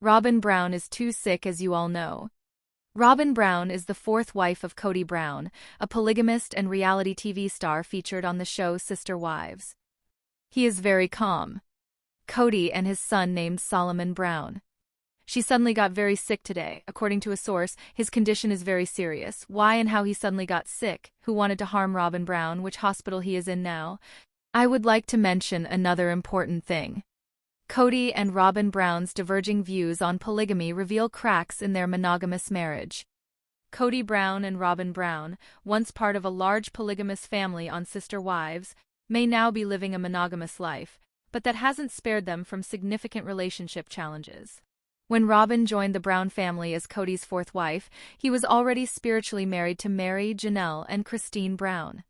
Robyn Brown is too sick, as you all know. Robyn Brown is the fourth wife of Kody Brown, a polygamist and reality TV star featured on the show Sister Wives. He is very calm. Kody and his son named Solomon Brown. She suddenly got very sick today. According to a source, his condition is very serious. Why and how he suddenly got sick, who wanted to harm Robyn Brown, which hospital he is in now. I would like to mention another important thing. Kody and Robyn Brown's diverging views on polygamy reveal cracks in their monogamous marriage. Kody Brown and Robyn Brown, once part of a large polygamous family on Sister Wives, may now be living a monogamous life, but that hasn't spared them from significant relationship challenges. When Robyn joined the Brown family as Kody's fourth wife, he was already spiritually married to Meri, Janelle, and Christine Brown.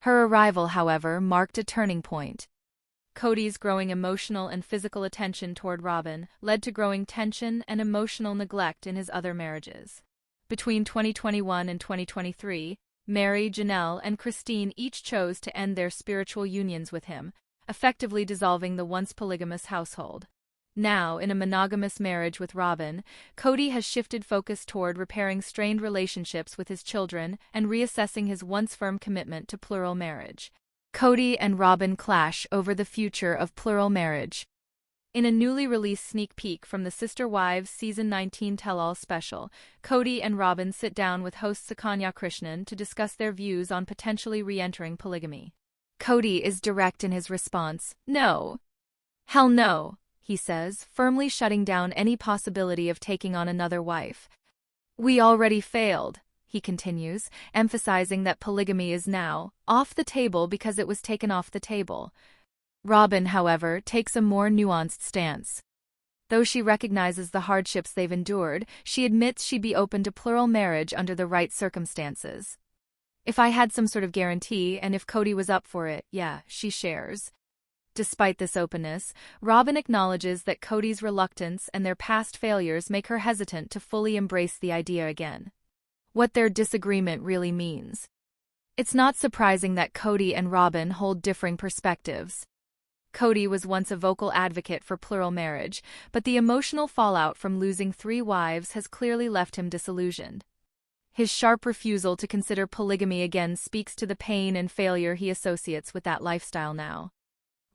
Her arrival, however, marked a turning point. Kody's growing emotional and physical attention toward Robyn led to growing tension and emotional neglect in his other marriages. Between 2021 and 2023, Meri, Janelle, and Christine each chose to end their spiritual unions with him, effectively dissolving the once polygamous household. Now, in a monogamous marriage with Robyn, Kody has shifted focus toward repairing strained relationships with his children and reassessing his once firm commitment to plural marriage. Kody and Robyn clash over the future of plural marriage. In a newly released sneak peek from the Sister Wives Season 19 Tell-All special, Kody and Robyn sit down with host Sukanya Krishnan to discuss their views on potentially re-entering polygamy. Kody is direct in his response. No. Hell no, he says, firmly shutting down any possibility of taking on another wife. We already failed, he continues, emphasizing that polygamy is now off the table because it was taken off the table. Robyn, however, takes a more nuanced stance. Though she recognizes the hardships they've endured, she admits she'd be open to plural marriage under the right circumstances. If I had some sort of guarantee and if Kody was up for it, yeah, she shares. Despite this openness, Robyn acknowledges that Kody's reluctance and their past failures make her hesitant to fully embrace the idea again. What their disagreement really means. It's not surprising that Kody and Robyn hold differing perspectives. Kody was once a vocal advocate for plural marriage, but the emotional fallout from losing 3 wives has clearly left him disillusioned. His sharp refusal to consider polygamy again speaks to the pain and failure he associates with that lifestyle now.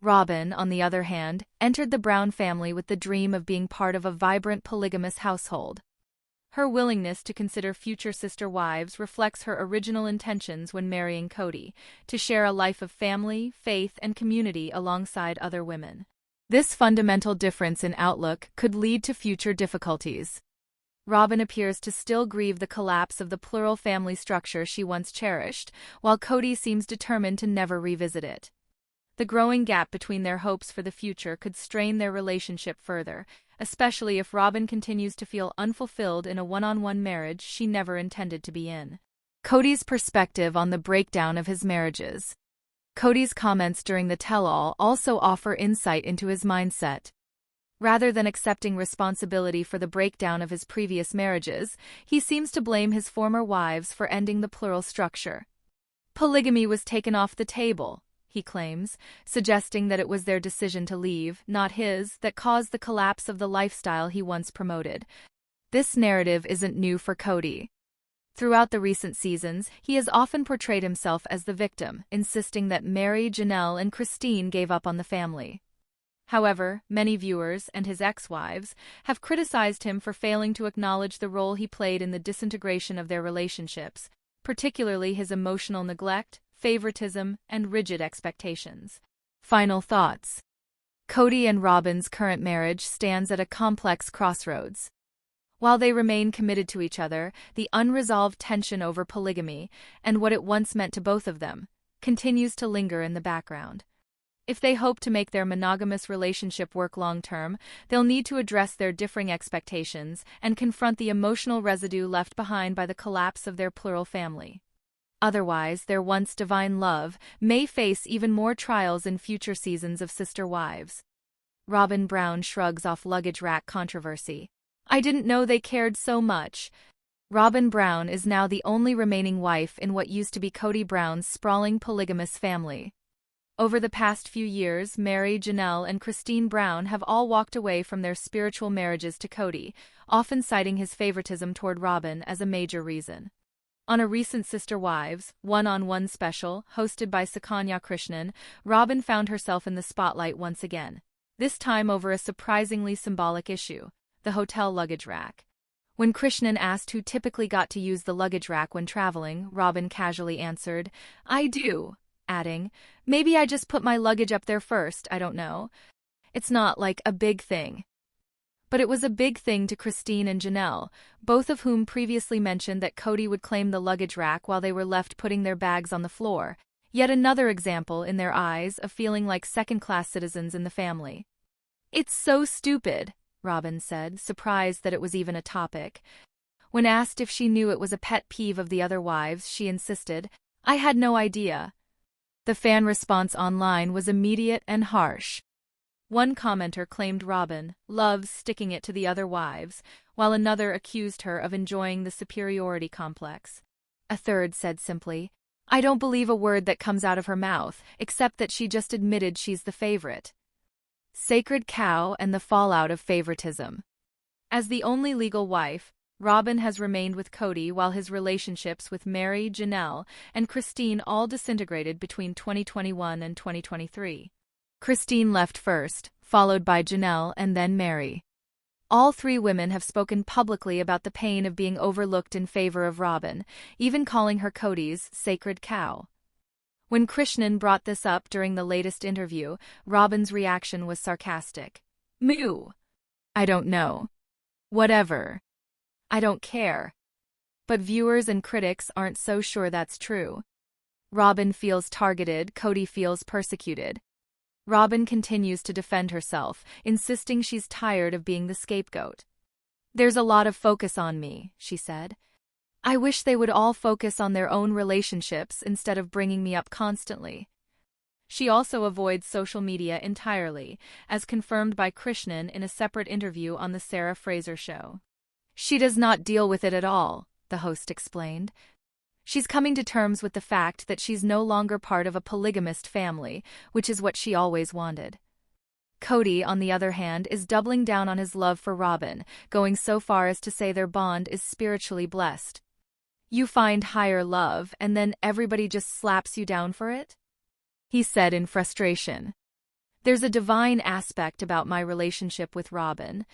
Robyn, on the other hand, entered the Brown family with the dream of being part of a vibrant polygamous household. Her willingness to consider future sister wives reflects her original intentions when marrying Kody, to share a life of family, faith, and community alongside other women. This fundamental difference in outlook could lead to future difficulties. Robyn appears to still grieve the collapse of the plural family structure she once cherished, while Kody seems determined to never revisit it. The growing gap between their hopes for the future could strain their relationship further, especially if Robyn continues to feel unfulfilled in a one-on-one marriage she never intended to be in. Kody's perspective on the breakdown of his marriages. Kody's comments during the tell-all also offer insight into his mindset. Rather than accepting responsibility for the breakdown of his previous marriages, he seems to blame his former wives for ending the plural structure. Polygamy was taken off the table, he claims, suggesting that it was their decision to leave, not his, that caused the collapse of the lifestyle he once promoted. This narrative isn't new for Kody. Throughout the recent seasons, he has often portrayed himself as the victim, insisting that Meri, Janelle, and Christine gave up on the family. However, many viewers and his ex-wives have criticized him for failing to acknowledge the role he played in the disintegration of their relationships, particularly his emotional neglect, favoritism, and rigid expectations. Final thoughts. Kody and Robyn's current marriage stands at a complex crossroads. While they remain committed to each other, the unresolved tension over polygamy, and what it once meant to both of them, continues to linger in the background. If they hope to make their monogamous relationship work long-term, they'll need to address their differing expectations and confront the emotional residue left behind by the collapse of their plural family. Otherwise, their once divine love may face even more trials in future seasons of Sister Wives. Robyn Brown shrugs off luggage rack controversy. I didn't know they cared so much. Robyn Brown is now the only remaining wife in what used to be Kody Brown's sprawling polygamous family. Over the past few years, Meri, Janelle, and Christine Brown have all walked away from their spiritual marriages to Kody, often citing his favoritism toward Robyn as a major reason. On a recent Sister Wives one-on-one special, hosted by Sukanya Krishnan, Robyn found herself in the spotlight once again, this time over a surprisingly symbolic issue, the hotel luggage rack. When Krishnan asked who typically got to use the luggage rack when traveling, Robyn casually answered, "I do," adding, "Maybe I just put my luggage up there first, I don't know. It's not like a big thing." But it was a big thing to Christine and Janelle, both of whom previously mentioned that Kody would claim the luggage rack while they were left putting their bags on the floor, yet another example, in their eyes, of feeling like second-class citizens in the family. "It's so stupid," Robyn said, surprised that it was even a topic. When asked if she knew it was a pet peeve of the other wives, she insisted, "I had no idea." The fan response online was immediate and harsh. One commenter claimed Robyn loves sticking it to the other wives, while another accused her of enjoying the superiority complex. A third said simply, "I don't believe a word that comes out of her mouth, except that she just admitted she's the favorite." Sacred cow and the fallout of favoritism. As the only legal wife, Robyn has remained with Kody while his relationships with Meri, Janelle, and Christine all disintegrated between 2021 and 2023. Christine left first, followed by Janelle and then Meri. All three women have spoken publicly about the pain of being overlooked in favor of Robyn, even calling her Kody's sacred cow. When Krishnan brought this up during the latest interview, Robyn's reaction was sarcastic. "Moo. I don't know. Whatever. I don't care." But viewers and critics aren't so sure that's true. Robyn feels targeted, Kody feels persecuted. Robyn continues to defend herself, insisting she's tired of being the scapegoat. "There's a lot of focus on me," she said. "I wish they would all focus on their own relationships instead of bringing me up constantly." She also avoids social media entirely, as confirmed by Krishnan in a separate interview on The Sarah Fraser Show. "She does not deal with it at all," the host explained. "She's coming to terms with the fact that she's no longer part of a polygamist family, which is what she always wanted." Kody, on the other hand, is doubling down on his love for Robyn, going so far as to say their bond is spiritually blessed. "You find higher love, and then everybody just slaps you down for it?" he said in frustration. "There's a divine aspect about my relationship with Robyn,